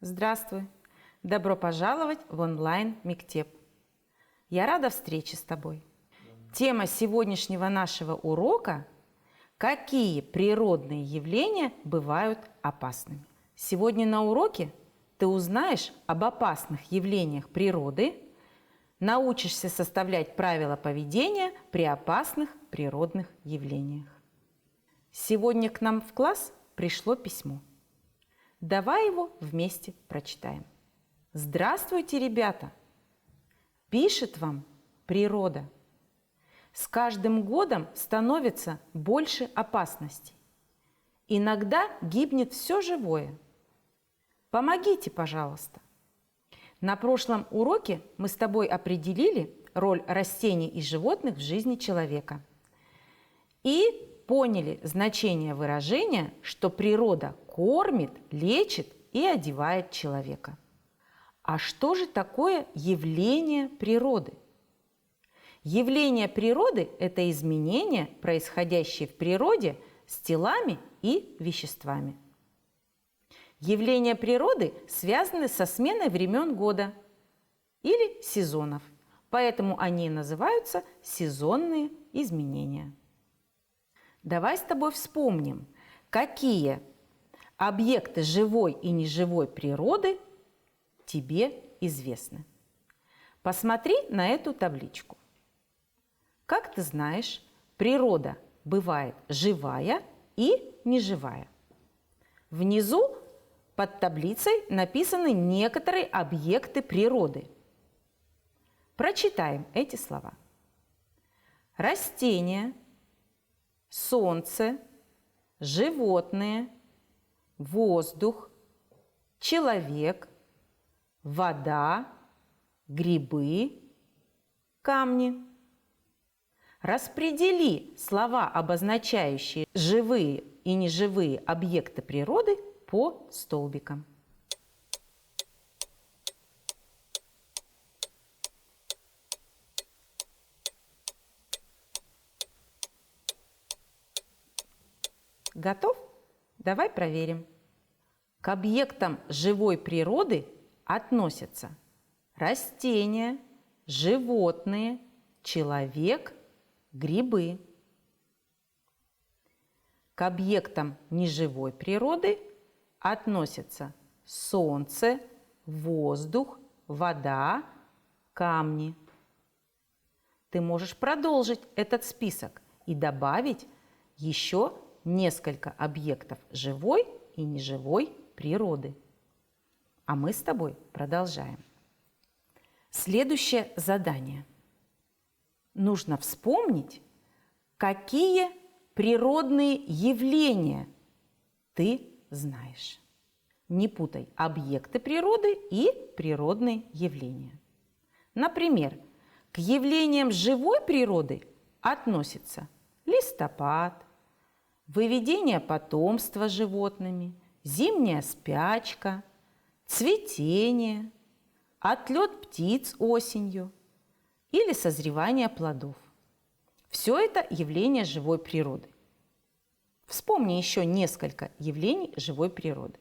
Здравствуй! Добро пожаловать в онлайн-мектеп. Я рада встрече с тобой. Тема сегодняшнего нашего урока – какие природные явления бывают опасными. Сегодня на уроке ты узнаешь об опасных явлениях природы, научишься составлять правила поведения при опасных природных явлениях. Сегодня к нам в класс пришло письмо. Давай его вместе прочитаем. Здравствуйте, ребята! Пишет вам природа. С каждым годом становится больше опасностей. Иногда гибнет все живое. Помогите, пожалуйста. На прошлом уроке мы с тобой определили роль растений и животных в жизни человека. И поняли значение выражения, что природа кормит, лечит и одевает человека. А что же такое явление природы? Явление природы – это изменения, происходящие в природе с телами и веществами. Явления природы связаны со сменой времен года или сезонов, поэтому они называются сезонные изменения. Давай с тобой вспомним, какие объекты живой и неживой природы тебе известны. Посмотри на эту табличку. Как ты знаешь, природа бывает живая и неживая. Внизу под таблицей написаны некоторые объекты природы. Прочитаем эти слова. Растения, солнце, животные, воздух, человек, вода, грибы, камни. Распредели слова, обозначающие живые и неживые объекты природы, по столбикам. Готов? Давай проверим. К объектам живой природы относятся растения, животные, человек, грибы. К объектам неживой природы относятся солнце, воздух, вода, камни. Ты можешь продолжить этот список и добавить еще несколько объектов живой и неживой природы. А мы с тобой продолжаем. Следующее задание. Нужно вспомнить, какие природные явления ты знаешь. Не путай объекты природы и природные явления. Например, к явлениям живой природы относятся листопад, выведение потомства животными, зимняя спячка, цветение, отлет птиц осенью или созревание плодов. Все это явления живой природы. Вспомни еще несколько явлений живой природы.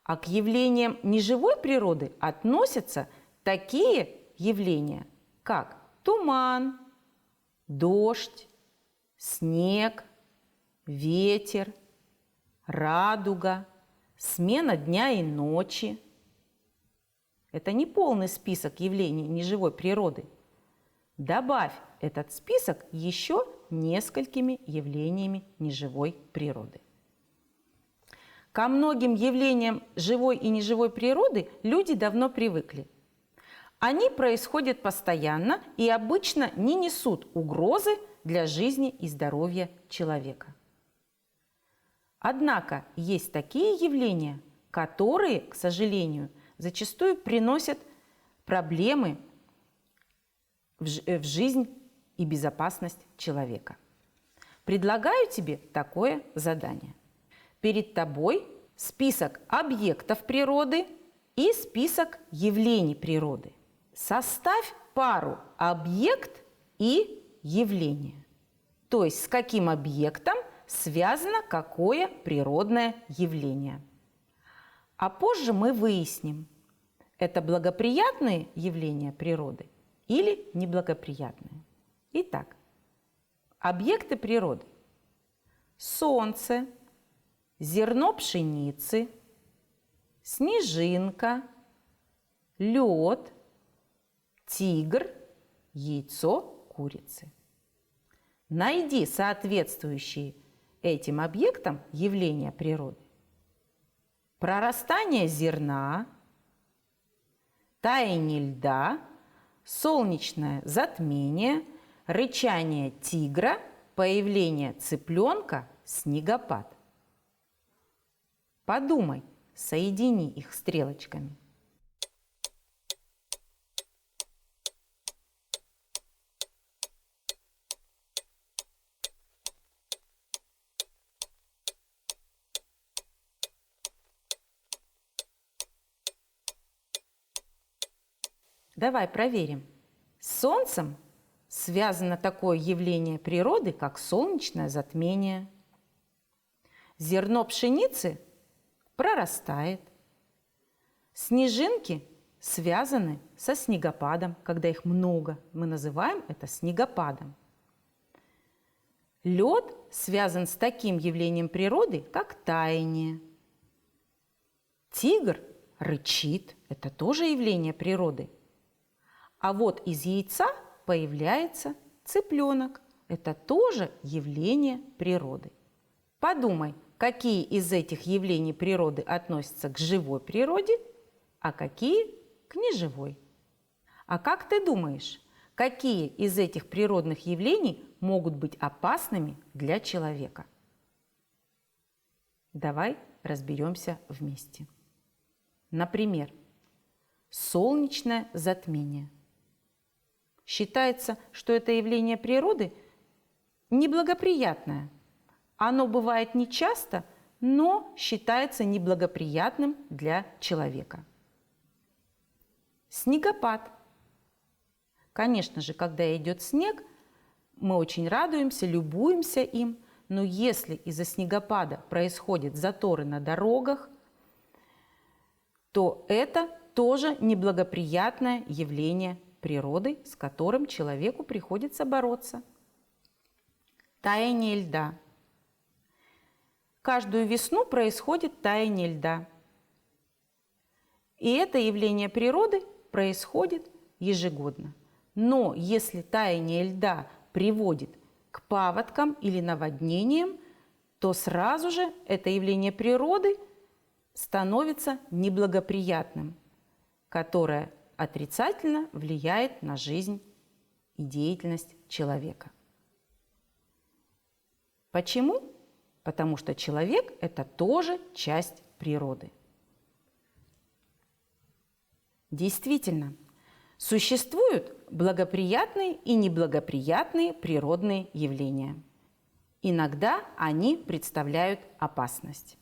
А к явлениям неживой природы относятся такие явления, как туман, дождь, снег, ветер, радуга, смена дня и ночи. Это не полный список явлений неживой природы. Добавь этот список еще несколькими явлениями неживой природы. Ко многим явлениям живой и неживой природы люди давно привыкли. Они происходят постоянно и обычно не несут угрозы для жизни и здоровья человека. Однако есть такие явления, которые, к сожалению, зачастую приносят проблемы в жизнь и безопасность человека. Предлагаю тебе такое задание. Перед тобой список объектов природы и список явлений природы. Составь пару объект и явление. То есть с каким объектом связано какое природное явление. А позже мы выясним, это благоприятные явления природы или неблагоприятные. Итак, объекты природы. Солнце, зерно пшеницы, снежинка, лед, тигр, яйцо курицы. Найди соответствующие этим объектам явления природы. Прорастание зерна, таяние льда, солнечное затмение, рычание тигра, появление цыпленка, снегопад. Подумай, соедини их стрелочками. Давай проверим. С Солнцем связано такое явление природы, как солнечное затмение. Зерно пшеницы прорастает. Снежинки связаны со снегопадом, когда их много. Мы называем это снегопадом. Лед связан с таким явлением природы, как таяние. Тигр рычит. Это тоже явление природы. А вот из яйца появляется цыпленок. Это тоже явление природы. Подумай, какие из этих явлений природы относятся к живой природе, а какие к неживой. А как ты думаешь, какие из этих природных явлений могут быть опасными для человека? Давай разберемся вместе. Например, солнечное затмение. Считается, что это явление природы неблагоприятное. Оно бывает нечасто, но считается неблагоприятным для человека. Снегопад. Конечно же, когда идет снег, мы очень радуемся, любуемся им, но если из-за снегопада происходят заторы на дорогах, то это тоже неблагоприятное явление природы, с которым человеку приходится бороться. Таяние льда. Каждую весну происходит таяние льда. И это явление природы происходит ежегодно. Но если таяние льда приводит к паводкам или наводнениям, то сразу же это явление природы становится неблагоприятным, которое отрицательно влияет на жизнь и деятельность человека. Почему? Потому что человек – это тоже часть природы. Действительно, существуют благоприятные и неблагоприятные природные явления. Иногда они представляют опасность.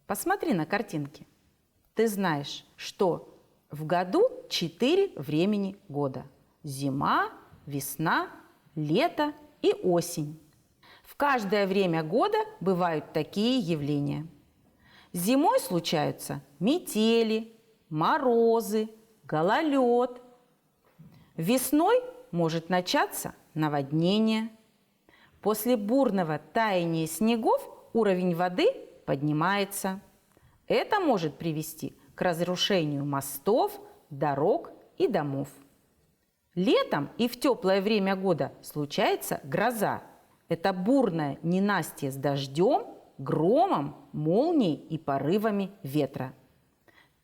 Посмотри на картинки. Ты знаешь, что в году 4 времени года – зима, весна, лето и осень. В каждое время года бывают такие явления. Зимой случаются метели, морозы, гололед. Весной может начаться наводнение. После бурного таяния снегов уровень воды поднимается. Это может привести к разрушению мостов, дорог и домов. Летом и в теплое время года случается гроза. Это бурное ненастье с дождем, громом, молнией и порывами ветра.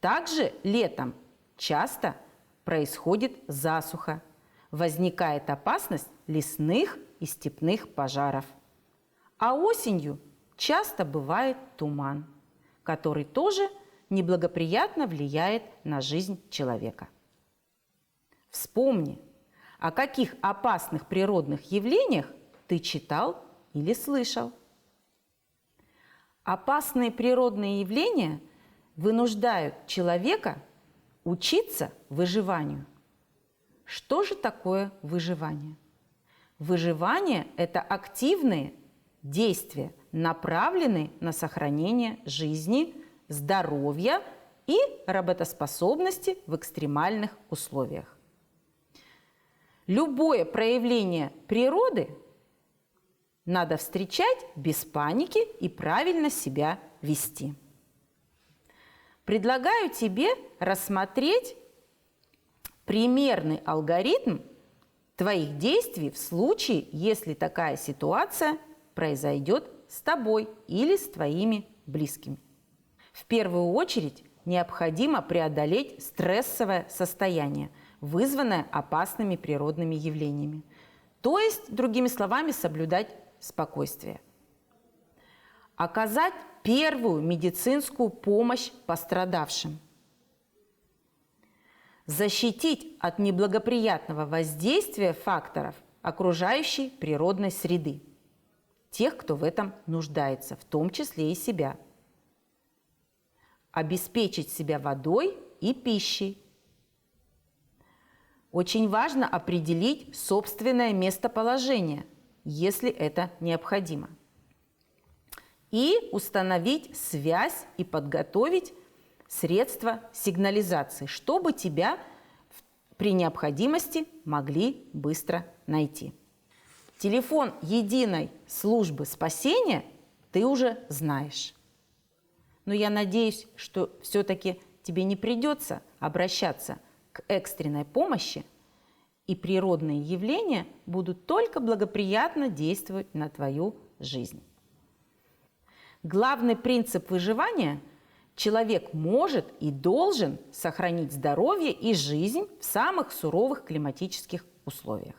Также летом часто происходит засуха. Возникает опасность лесных и степных пожаров. А осенью часто бывает туман, который тоже неблагоприятно влияет на жизнь человека. Вспомни, о каких опасных природных явлениях ты читал или слышал. Опасные природные явления вынуждают человека учиться выживанию. Что же такое выживание? Выживание – это активные действия, направленные на сохранение жизни, здоровья и работоспособности в экстремальных условиях. Любое проявление природы надо встречать без паники и правильно себя вести. Предлагаю тебе рассмотреть примерный алгоритм твоих действий в случае, если такая ситуация произойдет с тобой или с твоими близкими. В первую очередь необходимо преодолеть стрессовое состояние, вызванное опасными природными явлениями. То есть, другими словами, соблюдать спокойствие. Оказать первую медицинскую помощь пострадавшим. Защитить от неблагоприятного воздействия факторов окружающей природной среды. Тех, кто в этом нуждается, в том числе и себя. Обеспечить себя водой и пищей. Очень важно определить собственное местоположение, если это необходимо. И установить связь и подготовить средства сигнализации, чтобы тебя при необходимости могли быстро найти. Телефон единой службы спасения ты уже знаешь. Но я надеюсь, что все-таки тебе не придется обращаться к экстренной помощи, и природные явления будут только благоприятно действовать на твою жизнь. Главный принцип выживания – человек может и должен сохранить здоровье и жизнь в самых суровых климатических условиях.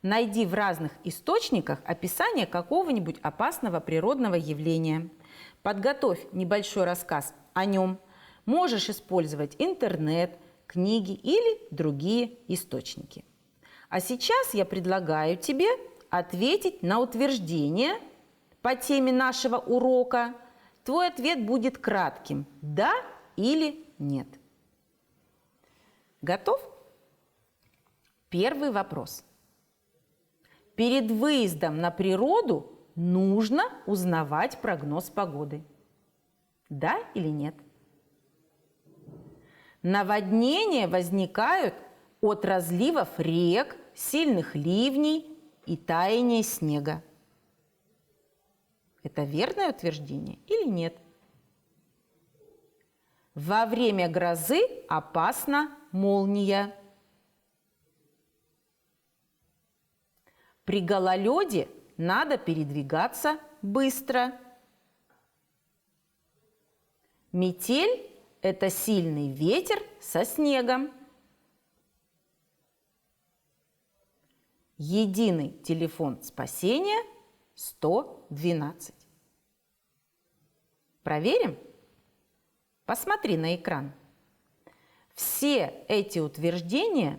Найди в разных источниках описание какого-нибудь опасного природного явления. Подготовь небольшой рассказ о нем. Можешь использовать интернет, книги или другие источники. А сейчас я предлагаю тебе ответить на утверждение по теме нашего урока. Твой ответ будет кратким – да или нет. Готов? Первый вопрос. Перед выездом на природу нужно узнавать прогноз погоды. Да или нет? Наводнения возникают от разливов рек, сильных ливней и таяния снега. Это верное утверждение или нет? Во время грозы опасна молния. При гололеде надо передвигаться быстро. Метель – это сильный ветер со снегом. Единый телефон спасения – 112. Проверим? Посмотри на экран. Все эти утверждения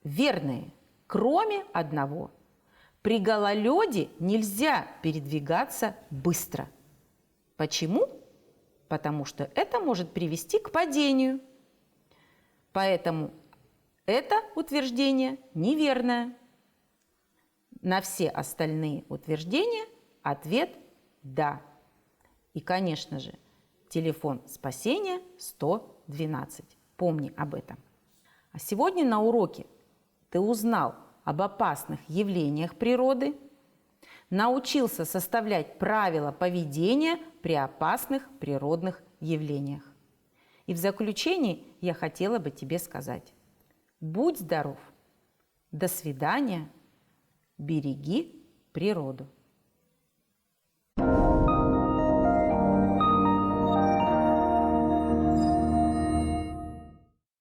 верные, кроме одного. При гололеде нельзя передвигаться быстро. Почему? Потому что это может привести к падению. Поэтому это утверждение неверное. На все остальные утверждения ответ «да». И, конечно же, телефон спасения 112. Помни об этом. А сегодня на уроке ты узнал об опасных явлениях природы, научился составлять правила поведения при опасных природных явлениях. И в заключении я хотела бы тебе сказать: будь здоров, до свидания, береги природу.